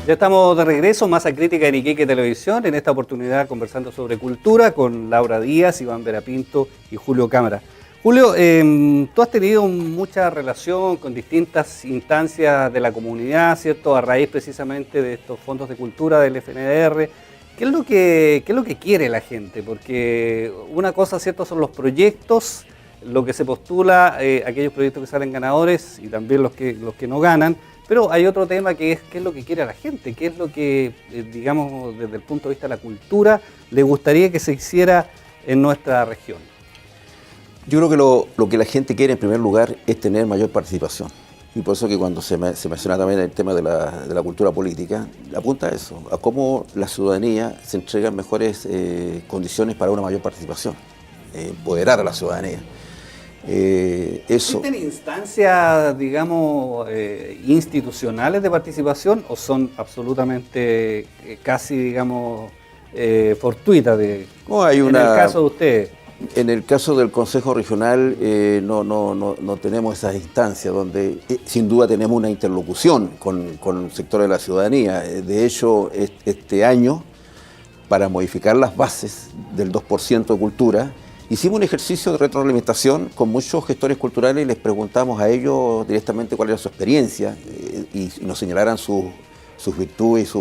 Ya estamos de regreso, Masa Crítica en Iquique Televisión, en esta oportunidad conversando sobre cultura con Laura Díaz, Iván Verapinto y Julio Cámara. Julio, tú has tenido mucha relación con distintas instancias de la comunidad, ¿cierto? A raíz precisamente de estos fondos de cultura del FNDR. ¿Qué es lo que quiere la gente? Porque una cosa, ¿cierto?, son los proyectos, lo que se postula, aquellos proyectos que salen ganadores y también los que no ganan. Pero hay otro tema que es qué es lo que quiere la gente, qué es lo que, digamos, desde el punto de vista de la cultura, le gustaría que se hiciera en nuestra región. Yo creo que lo que la gente quiere en primer lugar es tener mayor participación. Y por eso que cuando se menciona también el tema de la cultura política, apunta a eso, a cómo la ciudadanía se entrega mejores condiciones para una mayor participación, empoderar a la ciudadanía. ¿Existen instancias, digamos, institucionales de participación o son absolutamente casi, digamos, fortuitas? No, en el caso de ustedes. En el caso del Consejo Regional no tenemos esas instancias donde sin duda tenemos una interlocución con el sector de la ciudadanía. De hecho, este año, para modificar las bases del 2% de cultura, hicimos un ejercicio de retroalimentación con muchos gestores culturales y les preguntamos a ellos directamente cuál era su experiencia y nos señalaran sus virtudes y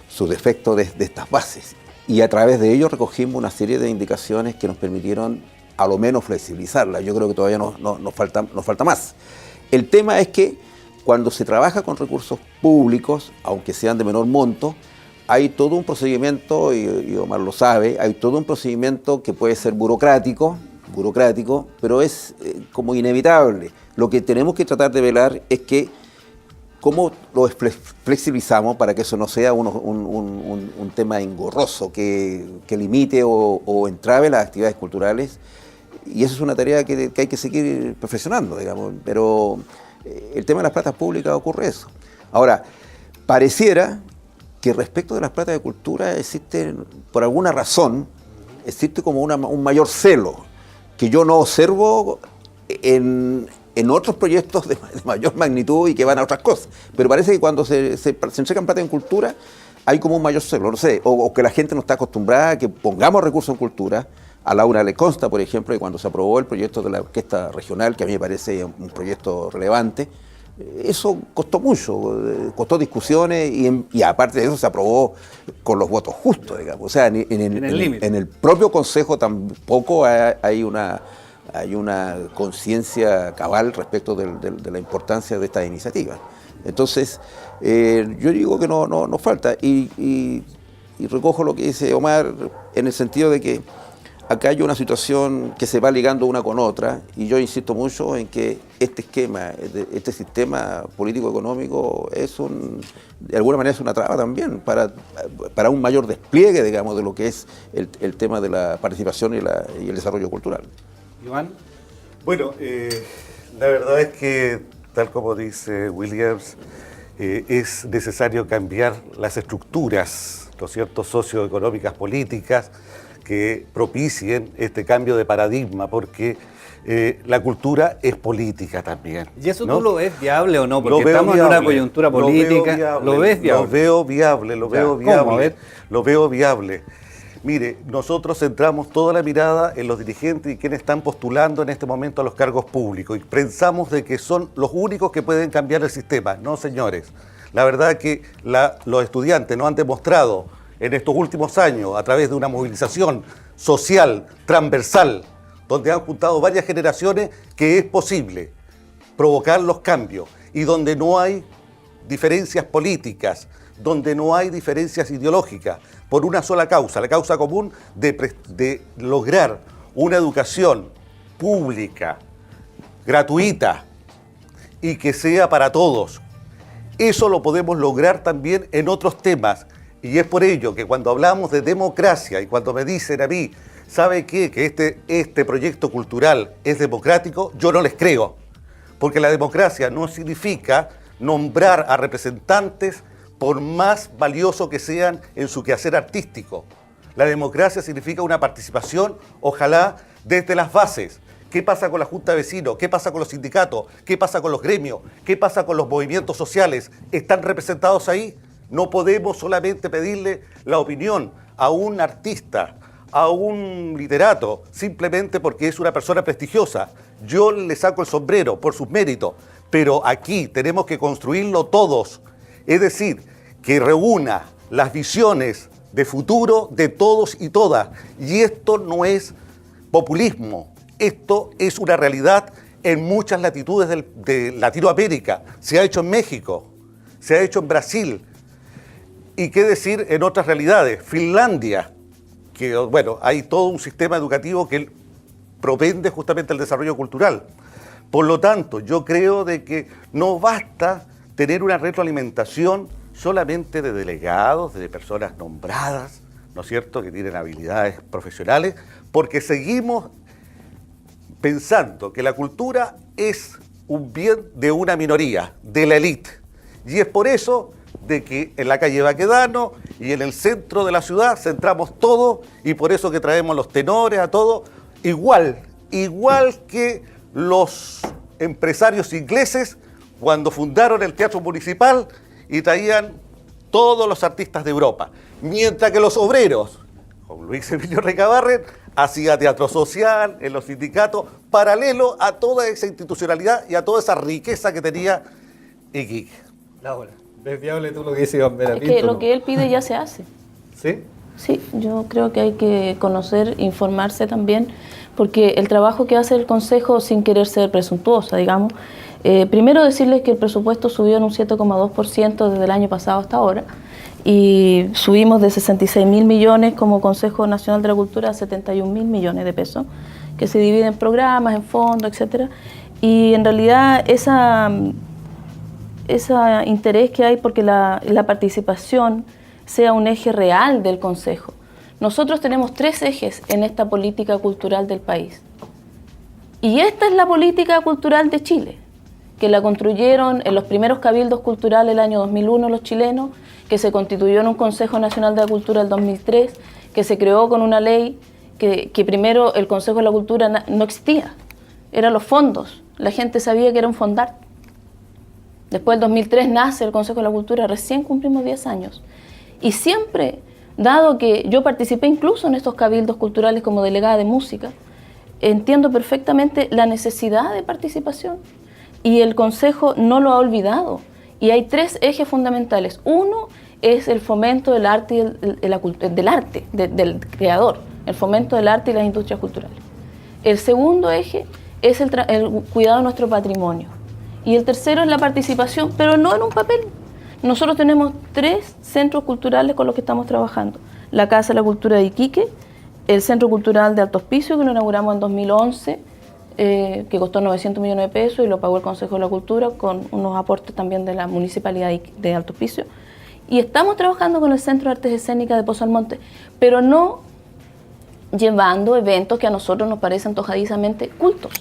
sus defectos de estas bases. Y a través de ello recogimos una serie de indicaciones que nos permitieron a lo menos flexibilizarla. Yo creo que todavía nos falta más. El tema es que cuando se trabaja con recursos públicos, aunque sean de menor monto, hay todo un procedimiento, y Omar lo sabe, hay todo un procedimiento que puede ser burocrático, pero es como inevitable. Lo que tenemos que tratar de velar es que cómo lo flexibilizamos para que eso no sea un tema engorroso, que limite o entrave las actividades culturales. Y eso es una tarea que hay que seguir perfeccionando, digamos. Pero el tema de las platas públicas ocurre eso. Ahora, pareciera que respecto de las platas de cultura existe, por alguna razón, existe como un mayor celo, que yo no observo en otros proyectos de mayor magnitud y que van a otras cosas. Pero parece que cuando se entregan plata en cultura, hay como un mayor celo, no sé, o que la gente no está acostumbrada a que pongamos recursos en cultura. A Laura le consta, por ejemplo, que cuando se aprobó el proyecto de la orquesta regional, que a mí me parece un proyecto relevante, eso costó mucho, costó discusiones y aparte de eso se aprobó con los votos justos, digamos. O sea, en el propio Consejo tampoco hay una conciencia cabal respecto de la importancia de estas iniciativas. Entonces, yo digo que no falta y recojo lo que dice Omar en el sentido de que acá hay una situación que se va ligando una con otra y yo insisto mucho en que este esquema, este sistema político-económico de alguna manera es una traba también para un mayor despliegue, digamos, de lo que es el tema de la participación y el desarrollo cultural. Iván. Bueno, la verdad es que, tal como dice Williams, es necesario cambiar las estructuras, ¿no es cierto?, socioeconómicas, políticas, que propicien este cambio de paradigma, porque la cultura es política también. ¿Y eso ¿no? tú lo ves viable o no? Porque estamos en una coyuntura política. ¿Lo ves viable? Lo veo viable, lo veo viable. ¿Cómo? A ver. Lo veo viable. Mire, nosotros centramos toda la mirada en los dirigentes y quienes están postulando en este momento a los cargos públicos y pensamos de que son los únicos que pueden cambiar el sistema. No, señores. La verdad es que los estudiantes nos han demostrado en estos últimos años, a través de una movilización social, transversal, donde han juntado varias generaciones, que es posible provocar los cambios y donde no hay diferencias políticas, donde no hay diferencias ideológicas, por una sola causa, la causa común de lograr una educación pública, gratuita y que sea para todos. Eso lo podemos lograr también en otros temas. Y es por ello que cuando hablamos de democracia y cuando me dicen a mí, ¿sabe qué? Que este proyecto cultural es democrático, yo no les creo. Porque la democracia no significa nombrar a representantes por más valioso que sean en su quehacer artístico. La democracia significa una participación, ojalá, desde las bases. ¿Qué pasa con la Junta de Vecinos? ¿Qué pasa con los sindicatos? ¿Qué pasa con los gremios? ¿Qué pasa con los movimientos sociales? ¿Están representados ahí? No podemos solamente pedirle la opinión a un artista, a un literato, simplemente porque es una persona prestigiosa. Yo le saco el sombrero por sus méritos, pero aquí tenemos que construirlo todos. Es decir, que reúna las visiones de futuro de todos y todas. Y esto no es populismo, esto es una realidad en muchas latitudes de Latinoamérica. Se ha hecho en México, se ha hecho en Brasil, y qué decir en otras realidades. Finlandia, que bueno, hay todo un sistema educativo que propende justamente el desarrollo cultural. Por lo tanto, yo creo de que no basta tener una retroalimentación solamente de delegados, de personas nombradas, ¿no es cierto?, que tienen habilidades profesionales, porque seguimos pensando que la cultura es un bien de una minoría, de la élite. Y es por eso de que en la calle Baquedano y en el centro de la ciudad centramos todo, y por eso que traemos los tenores a todo, igual que los empresarios ingleses cuando fundaron el Teatro Municipal y traían todos los artistas de Europa, mientras que los obreros, con Luis Emilio Recabarren, hacía teatro social en los sindicatos, paralelo a toda esa institucionalidad y a toda esa riqueza que tenía Iquique. Laura, ¿ves viable tú lo que dice Iván Vera Es Pinto? que lo que él pide ya se hace. ¿Sí? Sí, yo creo que hay que conocer, informarse también, porque el trabajo que hace el Consejo, sin querer ser presuntuosa, digamos, primero decirles que el presupuesto subió en un 7,2% desde el año pasado hasta ahora, y subimos de 66.000 millones como Consejo Nacional de la Cultura a 71.000 millones de pesos, que se dividen en programas, en fondos, etcétera. Y en realidad ese interés que hay porque la participación sea un eje real del Consejo. Nosotros tenemos 3 ejes en esta política cultural del país. Y esta es la política cultural de Chile, que la construyeron en los primeros cabildos culturales el año 2001 los chilenos, que se constituyó en un Consejo Nacional de la Cultura el 2003, que se creó con una ley que primero el Consejo de la Cultura no existía, eran los fondos, la gente sabía que era un fondar. Después del 2003 nace el Consejo de la Cultura, recién cumplimos 10 años. Y siempre, dado que yo participé incluso en estos cabildos culturales como delegada de música, entiendo perfectamente la necesidad de participación. Y el Consejo no lo ha olvidado. Y hay 3 ejes fundamentales. Uno es el fomento del arte, del creador, el fomento del arte y las industrias culturales. El segundo eje es el cuidado de nuestro patrimonio. Y el tercero es la participación, pero no en un papel. Nosotros tenemos 3 centros culturales con los que estamos trabajando. La Casa de la Cultura de Iquique, el Centro Cultural de Alto Hospicio, que lo inauguramos en 2011, que costó 900 millones de pesos y lo pagó el Consejo de la Cultura con unos aportes también de la Municipalidad de Alto Hospicio. Y estamos trabajando con el Centro de Artes Escénicas de Pozo Almonte, pero no llevando eventos que a nosotros nos parecen antojadizamente cultos.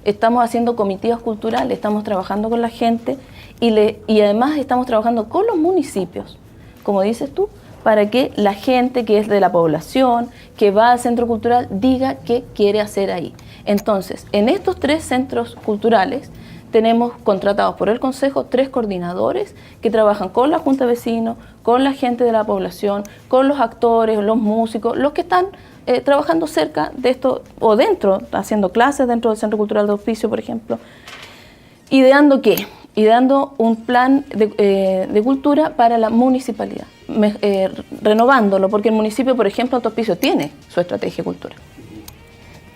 Estamos haciendo comitivas culturales, estamos trabajando con la gente y además estamos trabajando con los municipios, como dices tú, para que la gente que es de la población, que va al centro cultural, diga qué quiere hacer ahí. Entonces, en estos 3 centros culturales tenemos contratados por el Consejo 3 coordinadores que trabajan con la Junta de Vecinos, con la gente de la población, con los actores, los músicos, los que están trabajando cerca de esto o dentro, haciendo clases dentro del Centro Cultural de Hospicio, por ejemplo. ¿Ideando qué? Ideando un plan de cultura para la municipalidad, renovándolo, porque el municipio, por ejemplo, Alto Hospicio tiene su estrategia de cultura.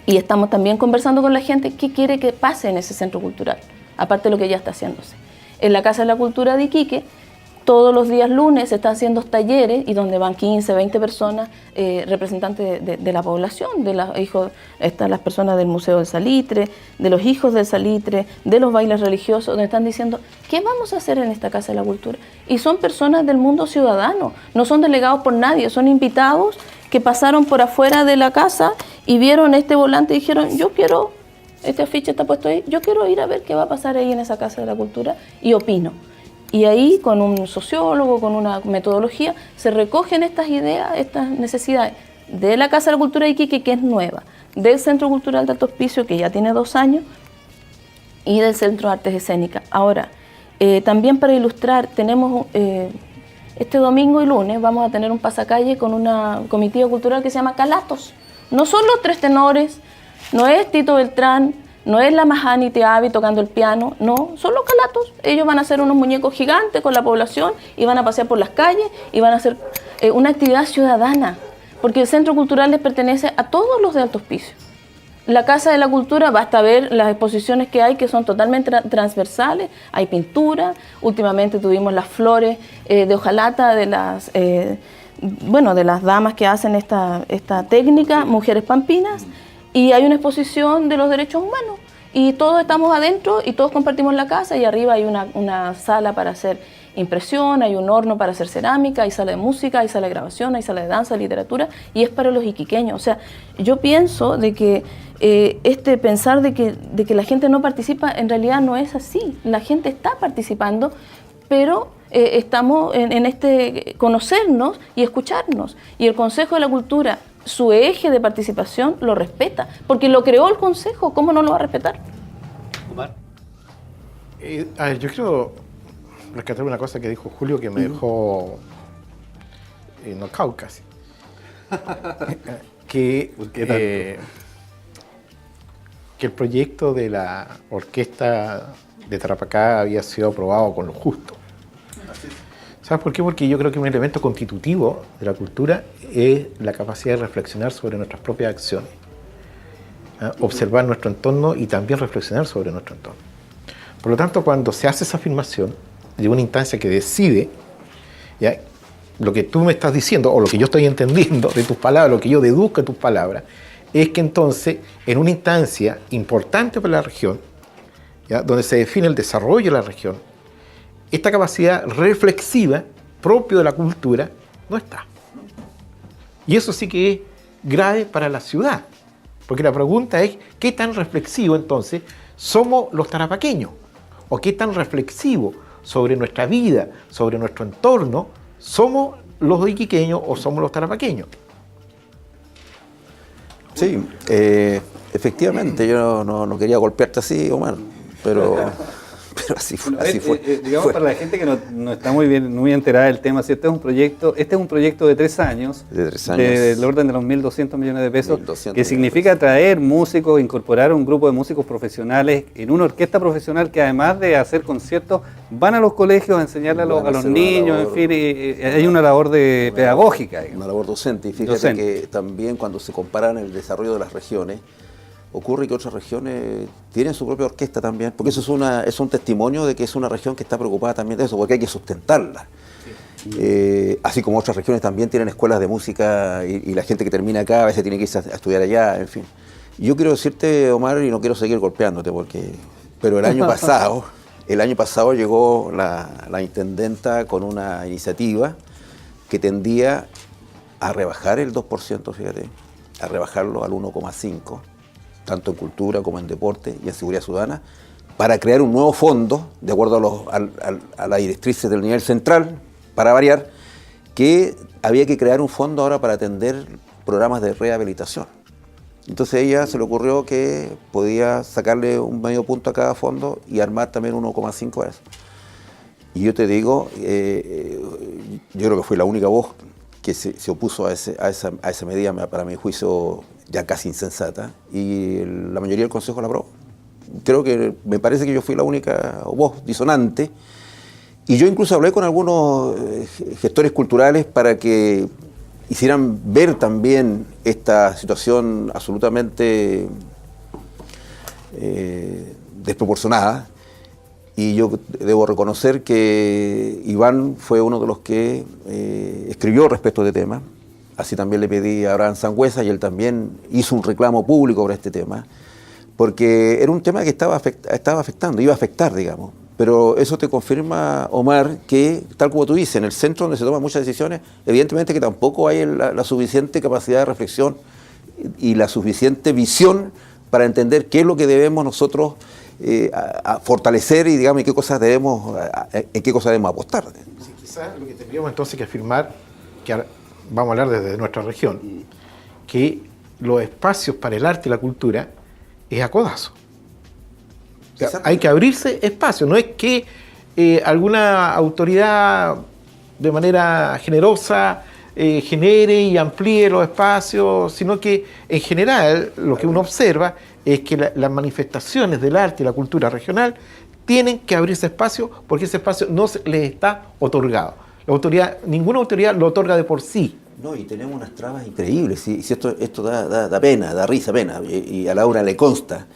Y estamos también conversando con la gente qué quiere que pase en ese centro cultural, aparte de lo que ya está haciéndose. En la Casa de la Cultura de Iquique, todos los días lunes se están haciendo talleres y donde van 15, 20 personas, representantes de la población, de los hijos, están las personas del Museo del Salitre, de los hijos del Salitre, de los bailes religiosos, donde están diciendo, ¿qué vamos a hacer en esta Casa de la Cultura? Y son personas del mundo ciudadano, no son delegados por nadie, son invitados que pasaron por afuera de la casa y vieron este volante y dijeron, yo quiero, este afiche está puesto ahí, yo quiero ir a ver qué va a pasar ahí en esa Casa de la Cultura y opino. Y ahí, con un sociólogo, con una metodología, se recogen estas ideas, estas necesidades de la Casa de la Cultura de Iquique, que es nueva, del Centro Cultural de Alto Hospicio, que ya tiene 2 años, y del Centro de Artes Escénicas. Ahora, también para ilustrar, tenemos este domingo y lunes vamos a tener un pasacalle con una comitiva cultural que se llama Calatos. No son los tres tenores, no es Tito Beltrán, no es la Mahani Teavi tocando el piano, no, son los Calatos. Ellos van a hacer unos muñecos gigantes con la población y van a pasear por las calles y van a hacer una actividad ciudadana, porque el Centro Cultural les pertenece a todos los de Alto Hospicio. La Casa de la Cultura, basta ver las exposiciones que hay, que son totalmente transversales, hay pintura, últimamente tuvimos las flores de hojalata de las, de las damas que hacen esta técnica, mujeres pampinas, y hay una exposición de los derechos humanos, y todos estamos adentro y todos compartimos la casa, y arriba hay una sala para hacer impresión, hay un horno para hacer cerámica, hay sala de música, hay sala de grabación, hay sala de danza, literatura, y es para los iquiqueños. O sea, yo pienso de que pensar de que la gente no participa, en realidad no es así. La gente está participando, pero estamos en este conocernos y escucharnos. Y el Consejo de la Cultura, su eje de participación, lo respeta, porque lo creó el Consejo, ¿cómo no lo va a respetar? Omar. Yo quiero rescatar una cosa que dijo Julio que me dejó knockout casi. Que el proyecto de la orquesta de Tarapacá había sido aprobado con lo justo. ¿Sabes por qué? Porque yo creo que un elemento constitutivo de la cultura es la capacidad de reflexionar sobre nuestras propias acciones, observar nuestro entorno y también reflexionar sobre nuestro entorno. Por lo tanto, cuando se hace esa afirmación de una instancia que decide, ¿ya?, lo que tú me estás diciendo, o lo que yo estoy entendiendo de tus palabras, lo que yo deduzco de tus palabras, es que entonces, en una instancia importante para la región, ¿ya?, donde se define el desarrollo de la región, esta capacidad reflexiva propio de la cultura no está. Y eso sí que es grave para la ciudad, porque la pregunta es, ¿qué tan reflexivo entonces somos los tarapaqueños? ¿O qué tan reflexivo sobre nuestra vida, sobre nuestro entorno, somos los iquiqueños o somos los tarapaqueños? Sí, efectivamente, yo no quería golpearte así, Omar, pero así fue. Digamos, para la gente que no está muy enterada del tema, si este es un proyecto de 3 años, del orden de los 1.200 millones de pesos, que significa traer músicos, incorporar un grupo de músicos profesionales en una orquesta profesional que, además de hacer conciertos, van a los colegios a enseñarle a los niños, en fin, hay una labor pedagógica. Digamos. Una labor docente, y fíjate que también cuando se comparan el desarrollo de las regiones, ocurre que otras regiones tienen su propia orquesta también, porque eso es un testimonio de que es una región que está preocupada también de eso, porque hay que sustentarla. Sí. Así como otras regiones también tienen escuelas de música y la gente que termina acá a veces tiene que irse a estudiar allá, en fin. Yo quiero decirte, Omar, y no quiero seguir golpeándote, pero el año pasado llegó la intendenta con una iniciativa que tendía a rebajar el 2%, fíjate, a rebajarlo al 1,5%. Tanto en cultura como en deporte y en seguridad ciudadana, para crear un nuevo fondo, de acuerdo a las directrices del nivel central, para variar, que había que crear un fondo ahora para atender programas de rehabilitación. Entonces a ella se le ocurrió que podía sacarle un medio punto a cada fondo y armar también 1,5 a eso. Y yo te digo, yo creo que fui la única voz que se opuso a esa medida, para mi juicio, ya casi insensata, y la mayoría del Consejo la aprobó. Me parece que yo fui la única voz disonante, y yo incluso hablé con algunos gestores culturales para que hicieran ver también esta situación absolutamente desproporcionada, y yo debo reconocer que Iván fue uno de los que escribió respecto de este tema. Así también le pedí a Abraham Sangüesa, y él también hizo un reclamo público sobre este tema, porque era un tema que iba a afectar, digamos. Pero eso te confirma, Omar, que, tal como tú dices, en el centro donde se toman muchas decisiones, evidentemente que tampoco hay la suficiente capacidad de reflexión y la suficiente visión para entender qué es lo que debemos nosotros a fortalecer y, digamos, en qué cosas debemos apostar. Sí, quizás lo que tendríamos entonces que afirmar, que vamos a hablar desde nuestra región, que los espacios para el arte y la cultura es a codazo. O sea, hay que abrirse espacio, no es que alguna autoridad de manera generosa genere y amplíe los espacios, sino que en general lo que uno observa es que las manifestaciones del arte y la cultura regional tienen que abrirse espacio porque ese espacio no les está otorgado. Ninguna autoridad lo otorga de por sí. No, y tenemos unas trabas increíbles. Si esto da pena, da risa, pena, y a Laura le consta.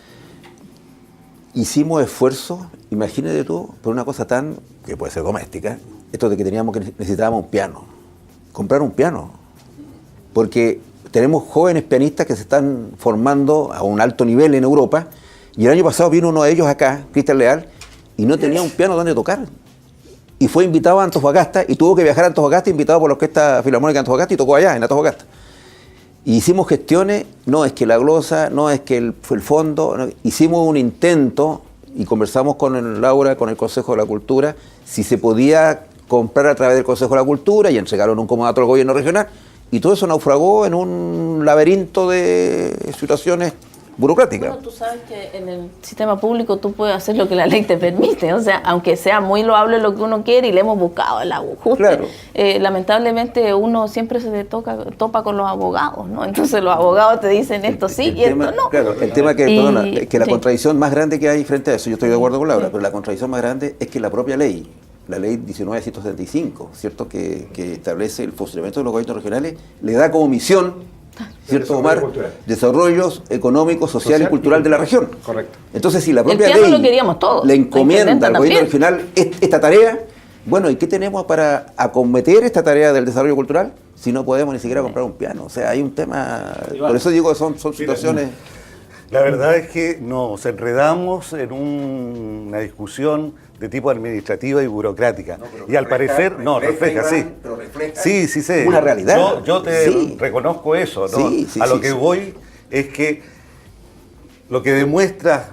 Hicimos esfuerzos, imagínate tú, por una cosa tan, que puede ser doméstica, esto de que necesitábamos un piano. Comprar un piano. Porque tenemos jóvenes pianistas que se están formando a un alto nivel en Europa, y el año pasado vino uno de ellos acá, Cristian Leal, y no tenía un piano donde tocar. Y fue invitado a Antofagasta, y tuvo que viajar a Antofagasta, invitado por la Orquesta Filarmónica de Antofagasta, y tocó allá, en Antofagasta. Y hicimos gestiones, no es que la glosa, no es que el fondo, no, hicimos un intento, y conversamos con Laura, con el Consejo de la Cultura, si se podía comprar a través del Consejo de la Cultura, y entregaron un comodato al gobierno regional, y todo eso naufragó en un laberinto de situaciones burocráticas. Bueno, tú sabes que en el sistema público tú puedes hacer lo que la ley te permite, o sea, aunque sea muy loable lo que uno quiere y le hemos buscado el ajuste, claro. Lamentablemente uno siempre se topa con los abogados, ¿no? Entonces los abogados te dicen esto sí y esto no. Claro, el tema que la contradicción más grande que hay frente a eso, yo estoy de acuerdo con Laura, pero la contradicción más grande es que la propia ley, la ley 1975, ¿cierto? Que establece el funcionamiento de los gobiernos regionales, le da como misión, ¿cierto, Omar? Desarrollos económico, social y cultural de la región. Correcto. Entonces, si la propia el piano ley lo queríamos todos, le encomienda al gobierno también regional esta tarea, bueno, ¿y qué tenemos para acometer esta tarea del desarrollo cultural si no podemos ni siquiera comprar un piano? O sea, hay un tema, por eso digo que son situaciones... La verdad es que nos enredamos en una discusión de tipo administrativa y burocrática. Y al parecer, refleja, sí. Pero refleja sí, sé. una realidad. Yo te reconozco eso, ¿no? A lo que voy es que lo que demuestra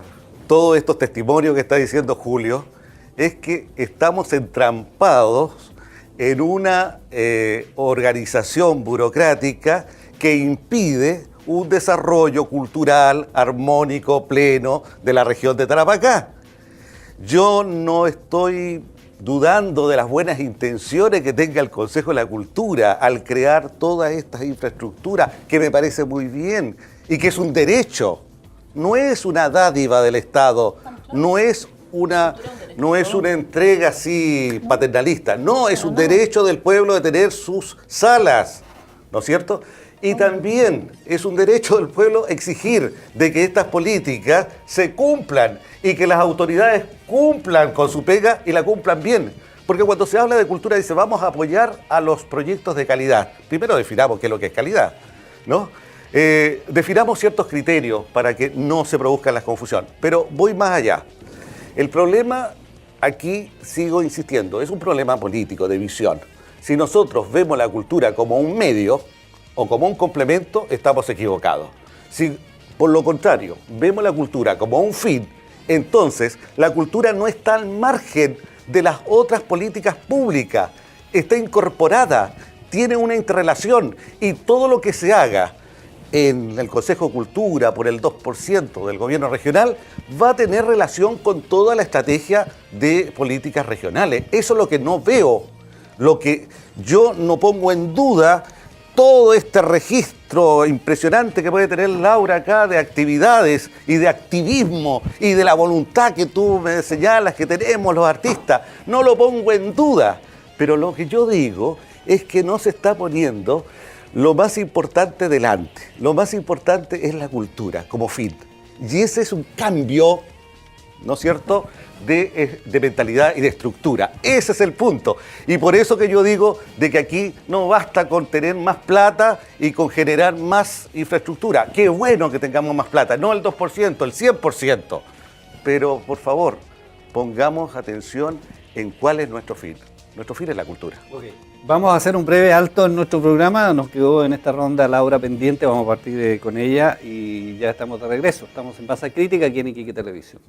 todos estos testimonios que está diciendo Julio es que estamos entrampados en una organización burocrática que impide un desarrollo cultural, armónico, pleno de la región de Tarapacá. Yo no estoy dudando de las buenas intenciones que tenga el Consejo de la Cultura al crear todas estas infraestructuras, que me parece muy bien, y que es un derecho, no es una dádiva del Estado, no es una entrega así paternalista, no, es un derecho del pueblo de tener sus salas, ¿no es cierto? Y también es un derecho del pueblo exigir de que estas políticas se cumplan y que las autoridades cumplan con su pega y la cumplan bien. Porque cuando se habla de cultura dice vamos a apoyar a los proyectos de calidad. Primero definamos qué es lo que es calidad, ¿no? Definamos ciertos criterios para que no se produzca la confusión. Pero voy más allá. El problema, aquí sigo insistiendo, es un problema político, de visión. Si nosotros vemos la cultura como un medio o como un complemento, estamos equivocados. Si, por lo contrario, vemos la cultura como un fin, entonces la cultura no está al margen de las otras políticas públicas, está incorporada, tiene una interrelación, y todo lo que se haga en el Consejo de Cultura por el 2% del gobierno regional va a tener relación con toda la estrategia de políticas regionales. Eso es lo que no veo, lo que yo no pongo en duda. Todo este registro impresionante que puede tener Laura acá de actividades y de activismo y de la voluntad que tú me señalas que tenemos los artistas, no lo pongo en duda. Pero lo que yo digo es que no se está poniendo lo más importante delante. Lo más importante es la cultura como fin. Y ese es un cambio, ¿no es cierto?, de mentalidad y de estructura. Ese es el punto. Y por eso que yo digo de que aquí no basta con tener más plata y con generar más infraestructura. Qué bueno que tengamos más plata, no el 2%, el 100%. Pero, por favor, pongamos atención en cuál es nuestro fin. Nuestro fin es la cultura. Okay. Vamos a hacer un breve alto en nuestro programa. Nos quedó en esta ronda Laura pendiente. Vamos a partir con ella y ya estamos de regreso. Estamos en Masa Crítica aquí en Iquique Televisión.